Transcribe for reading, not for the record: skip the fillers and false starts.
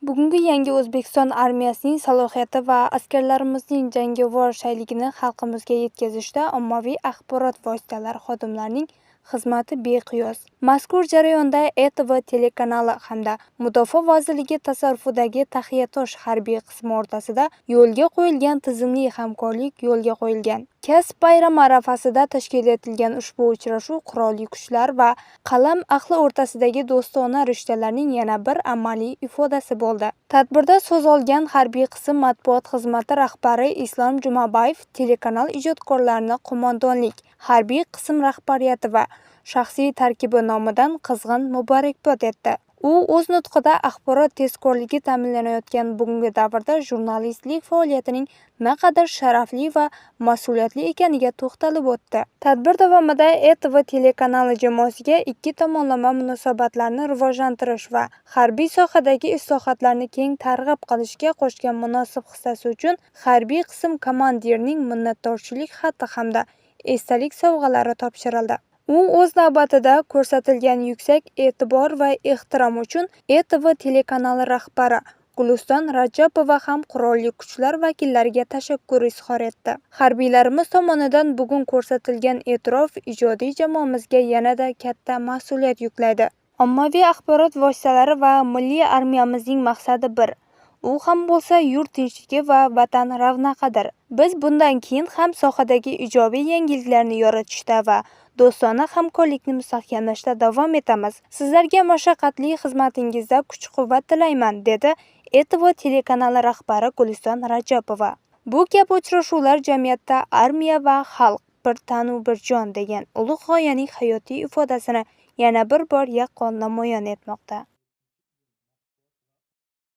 Bugungi yangi O'zbekiston armiyasining salohiyati va askarlarimizning jangovar shayligini xalqimizga yetkazishda ommaviy axborot vositalari xodimlarining xizmati beqiyos. Mazkur jarayonda ETV telekanali hamda Mudofaa vazirligi tasarrufidagi Taxiatosh harbiy qismi o'rtasida yo'lga qo'yilgan tizimli hamkorlik yo'lga qo'yilgan. Kasb bayrami arafasida tashkil etilgan ushbu uchrashuv qurolli kuchlar va qalam ahli o'rtasidagi do'stona rishtalarning yana bir amaliy ifodasi bo'ldi. Tadbirda so'z olgan harbiy qism matbuot xizmati rahbari Islom Jumabayev telekanal ijodkorlarini qo'mondonlik, harbiy qism rahbariyati va shaxsiy tarkibi nomidan qizg'in muborakbod etdi. U o'z nutqida axborot tezkorligi ta'minlanayotgan bugungi davrda jurnalistlik faoliyatining naqadar sharafli va mas'uliyatli ekaniga to'xtalib o'tdi. Tadbir davomida ETV telekanali jamoasiga ikki tomonlama munosabatlarni rivojlantirish va harbiy sohadagi islohotlarni keng targ'ib qilishga qo'shgan munosib hissasi uchun harbiy qism komandirining minnatdorchilik xati hamda esdalik sovg'alari topshirildi. U o'z navbatida ko'rsatilgan yuksak e'tibor va ehtirom uchun ETV telekanali rahbari Guliston Rajabova ham qurolli kuchlar vakillariga tashakkur izhor etdi. Harbiylarimiz tomonidan bugun ko'rsatilgan e'tirof ijodiy jamoamizga yanada katta mas'uliyat yuklaydi. Ommaviy axborot vositalari va milliy armiyamizning maqsadi bir. U ham bo'lsa yurt tinchligi va vatan ravnaqidir. Biz bundan keyin ham sohadagi ijobiy yangiliklarni yoritishda va do'stona hamkorlikni mustahkamlashda davom etamiz. Sizlarga mashaqqatli xizmatingizda kuch-quvvat tilayman, dedi ETV telekanali rahbari Guliston Rajabova. Bu kabi uchrashuvlar jamiyatda armiya va xalq bir tanu bir jon degan ulug' g'oyaning hayotiy ifodasini yana bir bor yaqqol namoyon etmoqda.